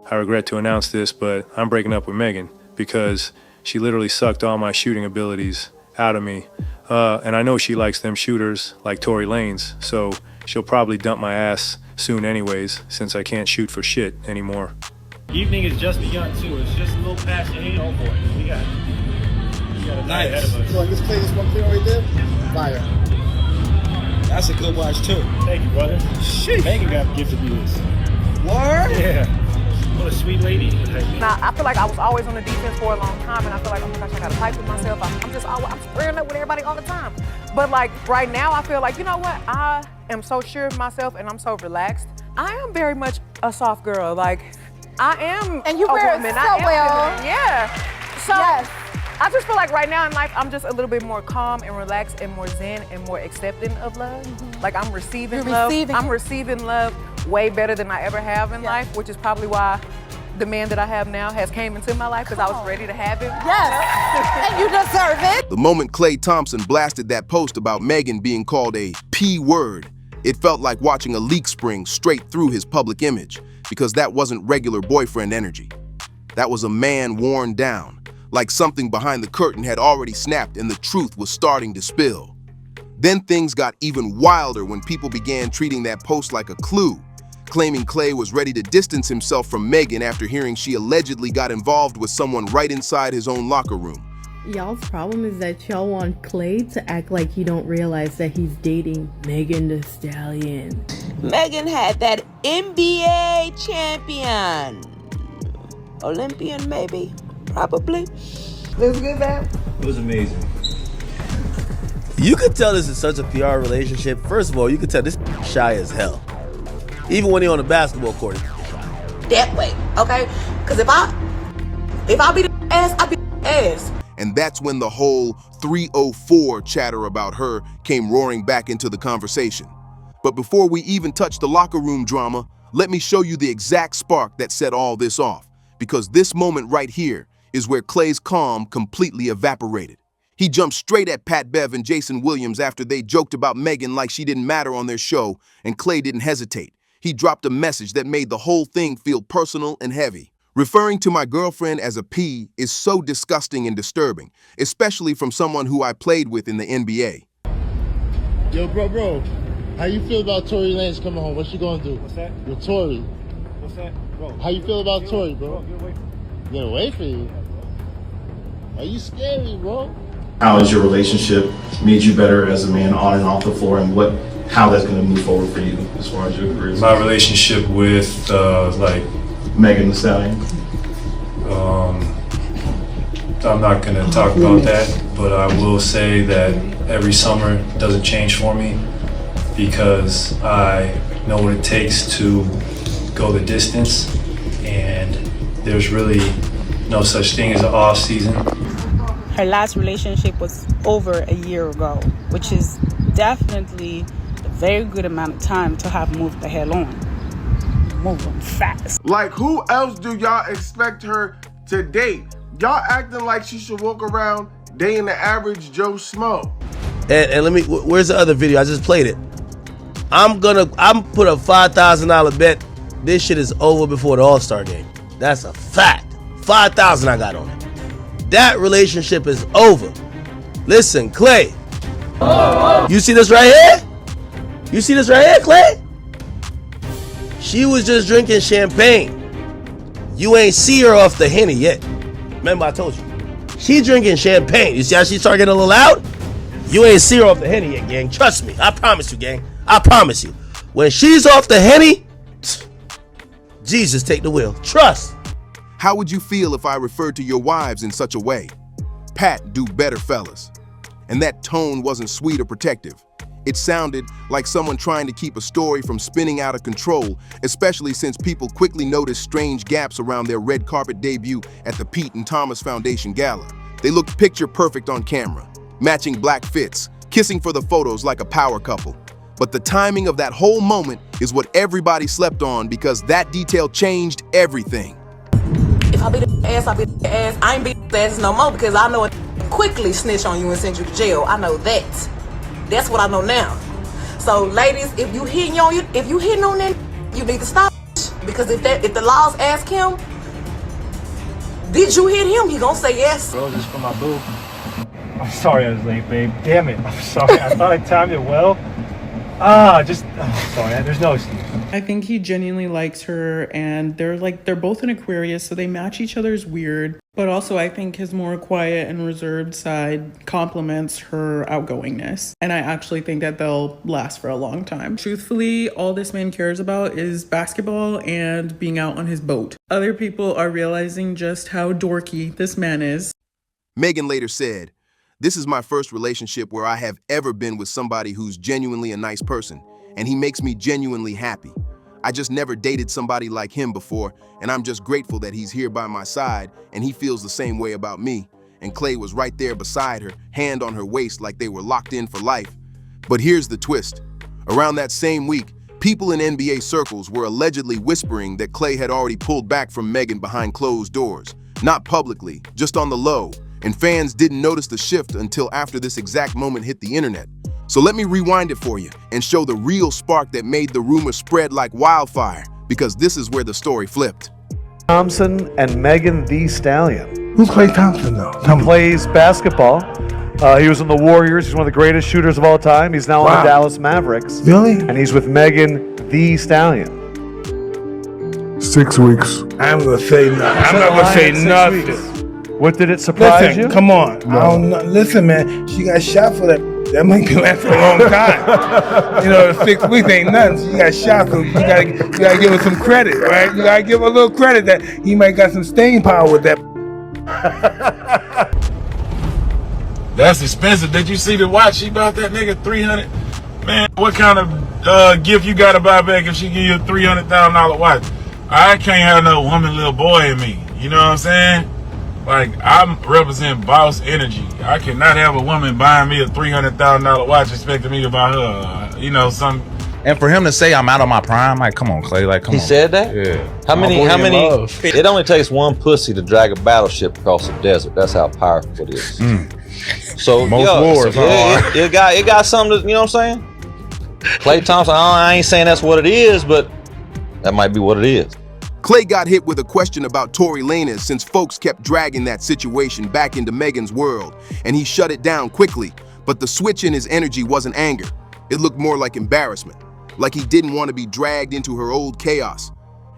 I regret to announce this, but I'm breaking up with Meghan because she literally sucked all my shooting abilities out of me. And I know she likes them shooters like Tory Lanez, so she'll probably dump my ass soon anyways, since I can't shoot for shit anymore. Evening is just begun too. It's just a little past 8. Oh boy, we got a night ahead of us. So I just play this one clear right there. Fire. That's a good watch too. Thank you, brother. Shit. Megan got gifted me this. Word? Yeah. What a sweet lady. Now, I feel like I was always on the defense for a long time, and I feel like, oh my gosh, I gotta fight with myself. I'm squaring up with everybody all the time. But like right now, I feel like, you know what? I am so sure of myself, and I'm so relaxed. I am very much a soft girl. Like, I am. And you a wear it woman. so I am well. feminine. Yeah. So Yes. I just feel like right now in life, I'm just a little bit more calm and relaxed and more zen and more accepting of love. Like I'm receiving love. I'm receiving love way better than I ever have in life, which is probably why the man that I have now has came into my life, because I was ready to have him. Yes, and you deserve it. The moment Klay Thompson blasted that post about Meghan being called a P word, it felt like watching a leak spring straight through his public image, because that wasn't regular boyfriend energy. That was a man worn down, like something behind the curtain had already snapped and the truth was starting to spill. Then things got even wilder when people began treating that post like a clue, claiming Klay was ready to distance himself from Meghan after hearing she allegedly got involved with someone right inside his own locker room. Y'all's problem is that y'all want Klay to act like he don't realize that he's dating Megan Thee Stallion. Meghan had that NBA champion. Olympian, maybe. Probably. It was good, man. It was amazing. You could tell this is such a PR relationship. First of all, you could tell this shy as hell. Even when he's on the basketball court. That way, okay? Because if I be the ass, I be the ass. And that's when the whole 304 chatter about her came roaring back into the conversation. But before we even touch the locker room drama, let me show you the exact spark that set all this off. Because this moment right here is where Klay's calm completely evaporated. He jumped straight at Pat Bev and Jason Williams after they joked about Meghan like she didn't matter on their show, and Klay didn't hesitate. He dropped a message that made the whole thing feel personal and heavy. Referring to my girlfriend as a P is so disgusting and disturbing, especially from someone who I played with in the NBA. Yo, bro, how you feel about Tory Lanez coming home? What she gonna do? What's that? Yo, Tory. What's that? Bro. How you feel about Tory, bro? Get away from me. Get away from you? Are you scary, bro? How has your relationship made you better as a man on and off the floor, and how that's going to move forward for you as far as your career? My relationship with Megan Thee Stallion. I'm not going to talk about that, but I will say that every summer doesn't change for me because I know what it takes to go the distance, and there's really no such thing as an off season. Her last relationship was over a year ago, which is definitely a very good amount of time to have moved the hell on. Moving fast. Like, who else do y'all expect her to date? Y'all acting like she should walk around dating the average Joe Schmo. And let me, where's the other video? I just played it. I'm put a $5,000 bet. This shit is over before the All-Star game. That's a fact. 5,000 I got on it. That relationship is over. Listen, Klay. You see this right here? You see this right here, Klay? She was just drinking champagne. You ain't see her off the Henny yet. Remember I told you. She drinking champagne. You see how she started getting a little loud? You ain't see her off the Henny yet, gang. Trust me. I promise you, gang. I promise you. When she's off the Henny, Jesus take the wheel. Trust. How would you feel if I referred to your wives in such a way? Pat, do better, fellas. And that tone wasn't sweet or protective. It sounded like someone trying to keep a story from spinning out of control, especially since people quickly noticed strange gaps around their red carpet debut at the Pete and Thomas Foundation Gala. They looked picture perfect on camera, matching black fits, kissing for the photos like a power couple. But the timing of that whole moment is what everybody slept on, because that detail changed everything. If I be the ass, I be the ass. I ain't be the ass no more, because I know it quickly snitch on you and send you to jail. I know that. That's what I know now. So ladies, if you hitting on that, you need to stop. Because if the laws ask him, did you hit him? He gonna say yes. Roses for my boo. I'm sorry I was late, babe. Damn it. I'm sorry. I thought I timed it well. Sorry. There's no excuse. I think he genuinely likes her, and they're both an Aquarius, so they match each other's weird. But also I think his more quiet and reserved side complements her outgoingness. And I actually think that they'll last for a long time. Truthfully, all this man cares about is basketball and being out on his boat. Other people are realizing just how dorky this man is. Meghan later said, "This is my first relationship where I have ever been with somebody who's genuinely a nice person, and he makes me genuinely happy. I just never dated somebody like him before, and I'm just grateful that he's here by my side and he feels the same way about me." And Klay was right there beside her, hand on her waist like they were locked in for life. But here's the twist. Around that same week, people in NBA circles were allegedly whispering that Klay had already pulled back from Meghan behind closed doors. Not publicly, just on the low. And fans didn't notice the shift until after this exact moment hit the internet. So let me rewind it for you and show the real spark that made the rumor spread like wildfire, because this is where the story flipped. Thompson and Meghan Thee Stallion. Who's Klay Thompson, though? He plays basketball. He was in the Warriors. He's one of the greatest shooters of all time. He's now on the Dallas Mavericks. Really? And he's with Meghan Thee Stallion. 6 weeks. I'm gonna say nothing. I'm not gonna say nothing. What did it surprise you? Come on. I don't know. Listen, man. She got shot for that. That might be last for a long time. 6 weeks ain't nothing. So you got shot, so you gotta give her some credit, right? You gotta give her a little credit that he might got some staying power with that. That's expensive. Did you see the watch she bought that nigga $300? Man, what kind of gift you gotta buy back if she give you a $300,000 watch? I can't have no woman, little boy in me. You know what I'm saying? Like, I'm representing boss energy. I cannot have a woman buying me a $300,000 watch expecting me to buy her, some. And for him to say I'm out of my prime, like, come on, Klay, like, come on. He said that? Yeah. How many? It only takes one pussy to drag a battleship across the desert. That's how powerful it is. So, most wars it got something to, you know what I'm saying? Klay Thompson, I ain't saying that's what it is, but that might be what it is. Klay got hit with a question about Tory Lanez since folks kept dragging that situation back into Meghan's world, and he shut it down quickly. But the switch in his energy wasn't anger. It looked more like embarrassment, like he didn't want to be dragged into her old chaos.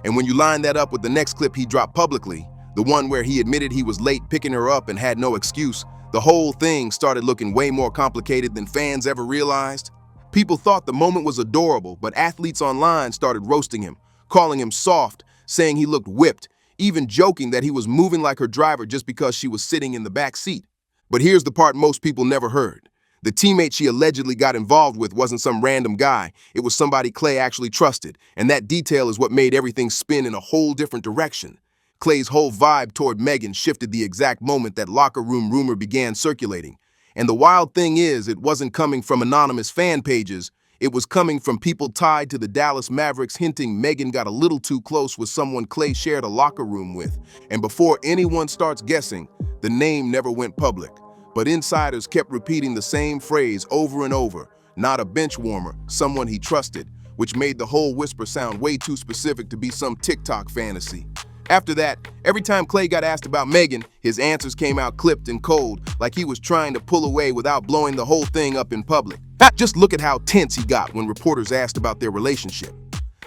And when you line that up with the next clip he dropped publicly, the one where he admitted he was late picking her up and had no excuse, the whole thing started looking way more complicated than fans ever realized. People thought the moment was adorable, but athletes online started roasting him, calling him soft, saying he looked whipped, even joking that he was moving like her driver just because she was sitting in the back seat. But here's the part most people never heard. The teammate she allegedly got involved with wasn't some random guy. It was somebody Klay actually trusted, and that detail is what made everything spin in a whole different direction. Klay's whole vibe toward Meghan shifted the exact moment that locker room rumor began circulating. And the wild thing is, it wasn't coming from anonymous fan pages. It was coming from people tied to the Dallas Mavericks, hinting Meghan got a little too close with someone Klay shared a locker room with. And before anyone starts guessing, the name never went public. But insiders kept repeating the same phrase over and over, not a bench warmer, someone he trusted, which made the whole whisper sound way too specific to be some TikTok fantasy. After that, every time Klay got asked about Meghan, his answers came out clipped and cold, like he was trying to pull away without blowing the whole thing up in public. Just look at how tense he got when reporters asked about their relationship.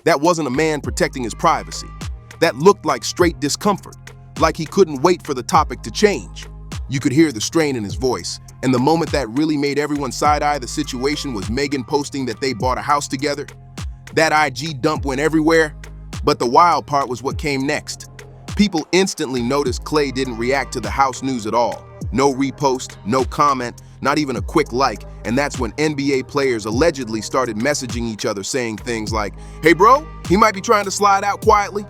That wasn't a man protecting his privacy. That looked like straight discomfort, like he couldn't wait for the topic to change. You could hear the strain in his voice, and the moment that really made everyone side-eye the situation was Meghan posting that they bought a house together. That IG dump went everywhere, but the wild part was what came next. People instantly noticed Klay didn't react to the house news at all. No repost, no comment, not even a quick like, and that's when NBA players allegedly started messaging each other saying things like, "Hey bro, he might be trying to slide out quietly."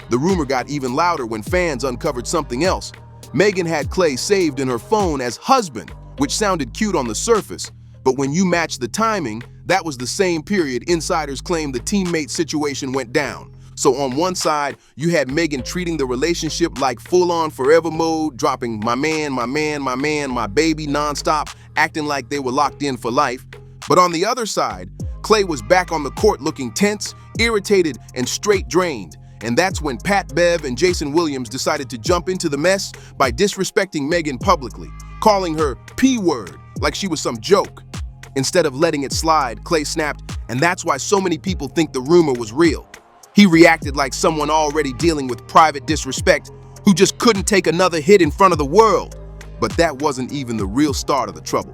The rumor got even louder when fans uncovered something else. Meghan had Klay saved in her phone as husband, which sounded cute on the surface, but when you match the timing, that was the same period insiders claimed the teammate situation went down. So on one side, you had Meghan treating the relationship like full-on forever mode, dropping my man, my man, my man, my baby nonstop, acting like they were locked in for life. But on the other side, Klay was back on the court looking tense, irritated, and straight drained. And that's when Pat Bev and Jason Williams decided to jump into the mess by disrespecting Meghan publicly, calling her P-word like she was some joke. Instead of letting it slide, Klay snapped, and that's why so many people think the rumor was real. He reacted like someone already dealing with private disrespect who just couldn't take another hit in front of the world. But that wasn't even the real start of the trouble.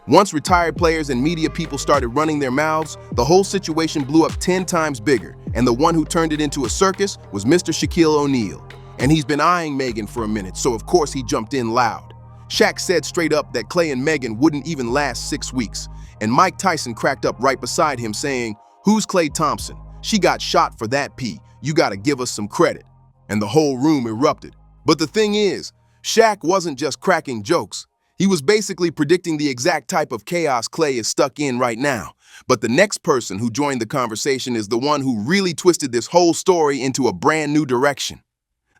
Once retired players and media people started running their mouths, the whole situation blew up 10 times bigger, and the one who turned it into a circus was Mr. Shaquille O'Neal. And he's been eyeing Meghan for a minute, so of course he jumped in loud. Shaq said straight up that Klay and Meghan wouldn't even last 6 weeks, and Mike Tyson cracked up right beside him saying, "Who's Klay Thompson? She got shot for that pee. You gotta give us some credit." And the whole room erupted. But the thing is, Shaq wasn't just cracking jokes. He was basically predicting the exact type of chaos Klay is stuck in right now. But the next person who joined the conversation is the one who really twisted this whole story into a brand new direction.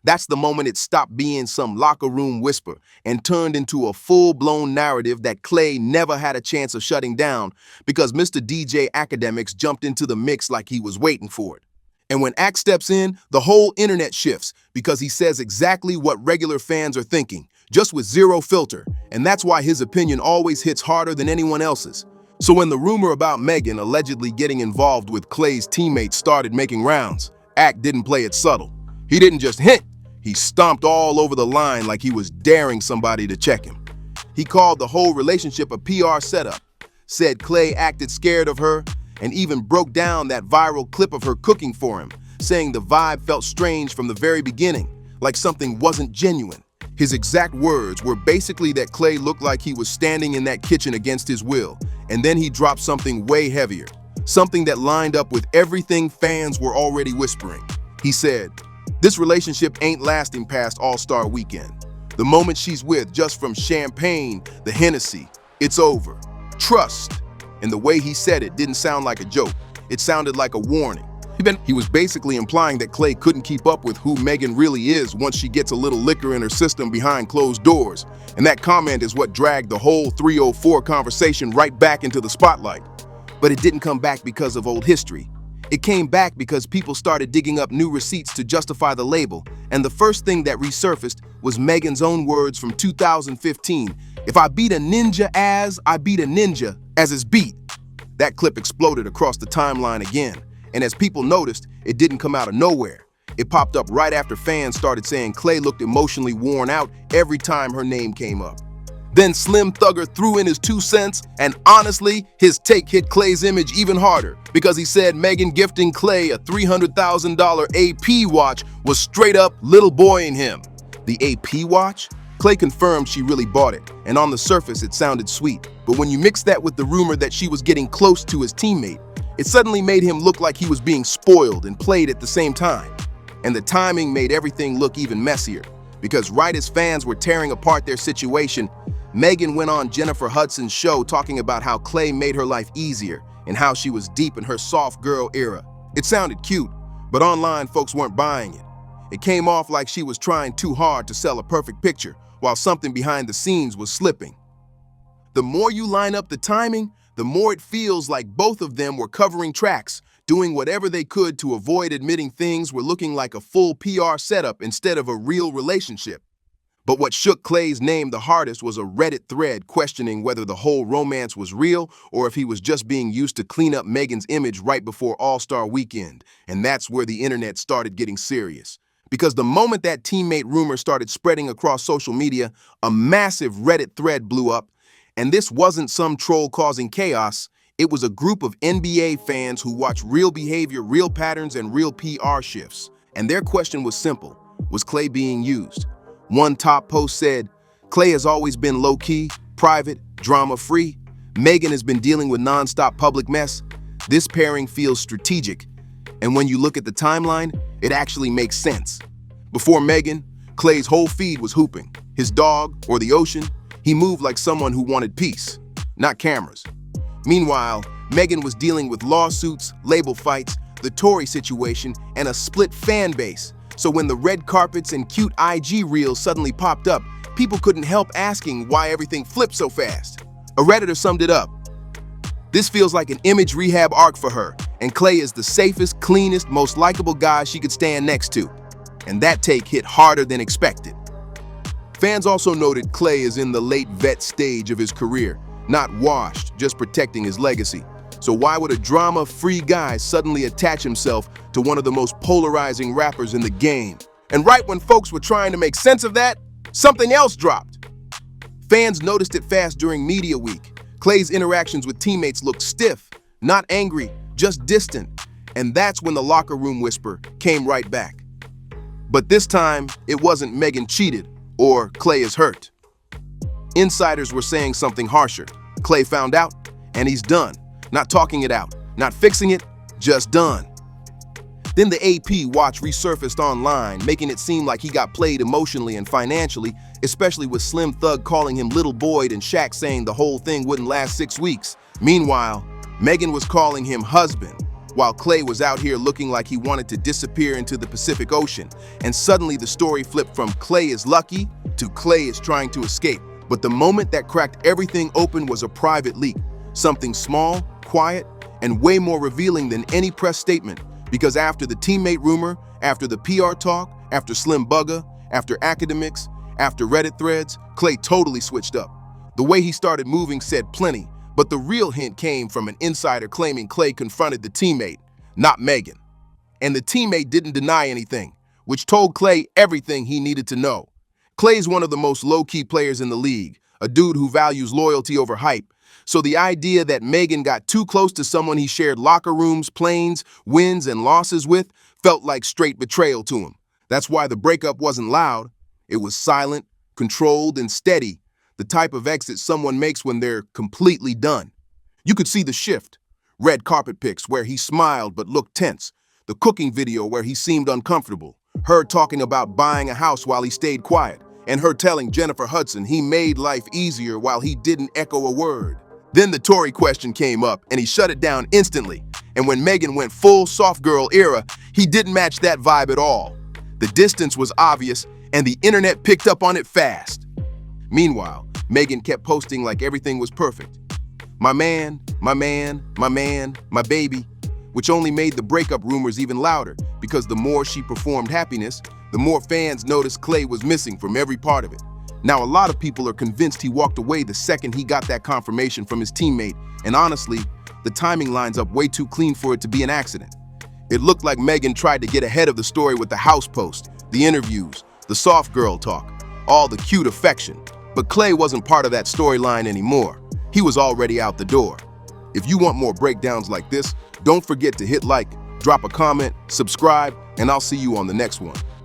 That's the moment it stopped being some locker room whisper and turned into a full-blown narrative that Klay never had a chance of shutting down because Mr. DJ Academics jumped into the mix like he was waiting for it. And when Ack steps in, the whole internet shifts because he says exactly what regular fans are thinking, just with zero filter, and that's why his opinion always hits harder than anyone else's. So when the rumor about Meghan allegedly getting involved with Klay's teammates started making rounds, Ack didn't play it subtle. He didn't just hint, he stomped all over the line like he was daring somebody to check him. He called the whole relationship a PR setup, said Klay acted scared of her, and even broke down that viral clip of her cooking for him, saying the vibe felt strange from the very beginning, like something wasn't genuine. His exact words were basically that Klay looked like he was standing in that kitchen against his will, and then he dropped something way heavier, something that lined up with everything fans were already whispering. He said, "This relationship ain't lasting past All-Star Weekend. The moment she's with, just from champagne, the Hennessy, it's over. Trust." And the way he said it didn't sound like a joke. It sounded like a warning. He was basically implying that Klay couldn't keep up with who Meghan really is once she gets a little liquor in her system behind closed doors. And that comment is what dragged the whole 304 conversation right back into the spotlight. But it didn't come back because of old history. It came back because people started digging up new receipts to justify the label, and the first thing that resurfaced was Meghan's own words from 2015. "If I beat a ninja as I beat a ninja as is beat." That clip exploded across the timeline again, and as people noticed, it didn't come out of nowhere. It popped up right after fans started saying Klay looked emotionally worn out every time her name came up. Then Slim Thugger threw in his 2 cents, and honestly, his take hit Klay's image even harder because he said Meghan gifting Klay a $300,000 AP watch was straight up little boying him. The AP watch? Klay confirmed she really bought it, and on the surface it sounded sweet. But when you mix that with the rumor that she was getting close to his teammate, it suddenly made him look like he was being spoiled and played at the same time. And the timing made everything look even messier, because right as fans were tearing apart their situation, Meghan went on Jennifer Hudson's show talking about how Klay made her life easier and how she was deep in her soft girl era. It sounded cute, but online folks weren't buying it. It came off like she was trying too hard to sell a perfect picture, while something behind the scenes was slipping. The more you line up the timing, the more it feels like both of them were covering tracks, doing whatever they could to avoid admitting things were looking like a full PR setup instead of a real relationship. But what shook Klay's name the hardest was a Reddit thread questioning whether the whole romance was real or if he was just being used to clean up Meghan's image right before All-Star Weekend. And that's where the internet started getting serious. Because the moment that teammate rumor started spreading across social media, a massive Reddit thread blew up. And this wasn't some troll causing chaos. It was a group of NBA fans who watch real behavior, real patterns, and real PR shifts. And their question was simple. Was Klay being used? One top post said, "Klay has always been low-key, private, drama-free. Meghan has been dealing with non-stop public mess. This pairing feels strategic. And when you look at the timeline, it actually makes sense." Before Meghan, Klay's whole feed was hooping. His dog, or the ocean, he moved like someone who wanted peace, not cameras. Meanwhile, Meghan was dealing with lawsuits, label fights, the Tory situation, and a split fan base. So when the red carpets and cute IG reels suddenly popped up, people couldn't help asking why everything flipped so fast. A Redditor summed it up. "This feels like an image rehab arc for her, and Klay is the safest, cleanest, most likable guy she could stand next to. And that take hit harder than expected. Fans also noted Klay is in the late vet stage of his career, not washed, just protecting his legacy. So why would a drama-free guy suddenly attach himself to one of the most polarizing rappers in the game? And right when folks were trying to make sense of that, something else dropped. Fans noticed it fast during media week. Klay's interactions with teammates looked stiff, not angry, just distant. And that's when the locker room whisper came right back. But this time, it wasn't Meghan cheated or Klay is hurt. Insiders were saying something harsher. Klay found out, and he's done. Not talking it out, not fixing it, just done. Then the AP watch resurfaced online, making it seem like he got played emotionally and financially, especially with Slim Thug calling him Little Boyd and Shaq saying the whole thing wouldn't last 6 weeks. Meanwhile, Meghan was calling him husband, while Klay was out here looking like he wanted to disappear into the Pacific Ocean. And suddenly the story flipped from Klay is lucky to Klay is trying to escape. But the moment that cracked everything open was a private leak, something small, quiet, and way more revealing than any press statement. Because after the teammate rumor, after the PR talk, after Slim Bugger, after academics, after Reddit threads, Klay totally switched up. The way he started moving said plenty, but the real hint came from an insider claiming Klay confronted the teammate, not Meghan. And the teammate didn't deny anything, which told Klay everything he needed to know. Klay's one of the most low-key players in the league, a dude who values loyalty over hype. So the idea that Meghan got too close to someone he shared locker rooms, planes, wins, and losses with felt like straight betrayal to him. That's why the breakup wasn't loud. It was silent, controlled, and steady, the type of exit someone makes when they're completely done. You could see the shift. Red carpet pics where he smiled but looked tense. The cooking video where he seemed uncomfortable. Her talking about buying a house while he stayed quiet. And her telling Jennifer Hudson he made life easier while he didn't echo a word. Then the Tory question came up, and he shut it down instantly. And when Meghan went full soft girl era, he didn't match that vibe at all. The distance was obvious, and the internet picked up on it fast. Meanwhile, Meghan kept posting like everything was perfect. My man, my man, my man, my baby, which only made the breakup rumors even louder, because the more she performed happiness, the more fans noticed Klay was missing from every part of it. Now, a lot of people are convinced he walked away the second he got that confirmation from his teammate, and honestly, the timing lines up way too clean for it to be an accident. It looked like Meghan tried to get ahead of the story with the house post, the interviews, the soft girl talk, all the cute affection. But Klay wasn't part of that storyline anymore. He was already out the door. If you want more breakdowns like this, don't forget to hit like, drop a comment, subscribe, and I'll see you on the next one.